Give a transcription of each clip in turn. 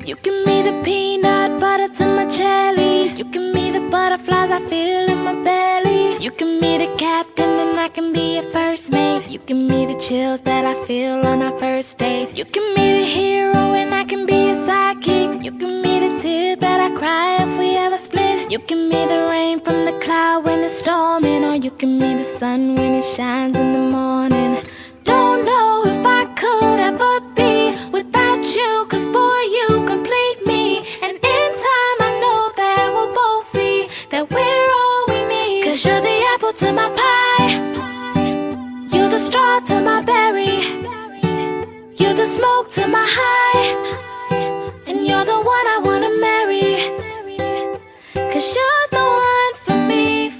You give me the peanut butter to my jelly. You give me the butterflies I feel in my belly. You give me the captain and I can be your first mate. You give me the chills that I feel on our first date. You give me the hero and I can be your sidekick. You give me the tear that I cry if we ever split. You give me the rain from the cloud when it's storming, or you give me the sun when it shines in the morning. Don't know if I could ever be without you, 'cause boy, you complete me. And in time I know that we'll both see that we're all we need. 'Cause you're the apple to my pie, you're the straw to my berry, you're the smoke to my high, and you're the one I wanna marry. 'Cause you're the one for me,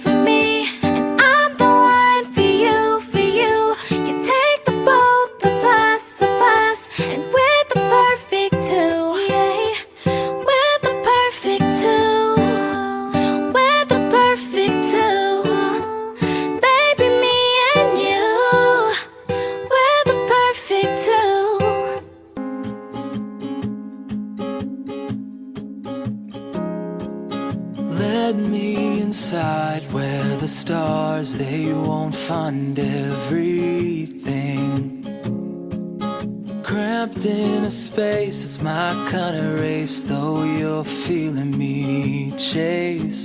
and I'm the one for you, for you. You take the both of us, and we're the perfect two. Yeah, we're the perfect two. We're the perfect two. Baby, me and you, we're the perfect two. Let me inside where the stars, they won't fund everything. Cramped in a space, it's my kind of race. Though you're feeling me chase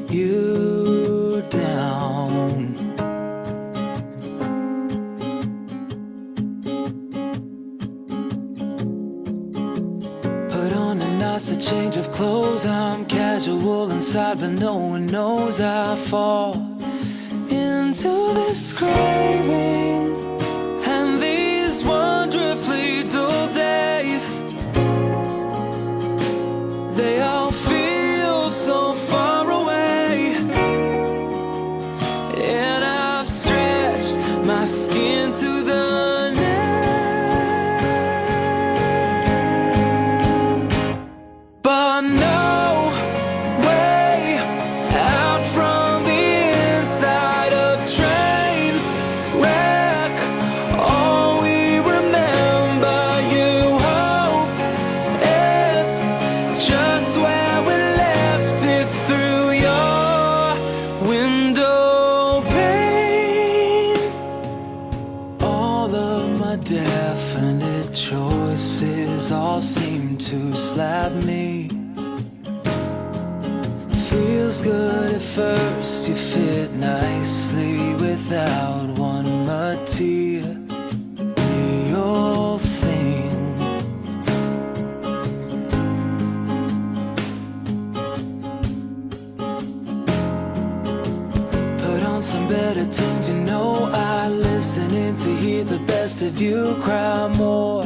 you down. Put on a nicer change of clothes. I'm casual inside, but no one knows I fall into this craving. And these wonderfully dull days, they all feel so far away. And I've stretched my skin to the but no way out from the inside of trains wreck. All we remember, you hope it's just where we left it through your window pane. All of my definite choices all seem to slap me. Feels good at first, you fit nicely without one material thing. Put on some better tunes, you know I listen in to hear the best of you cry more.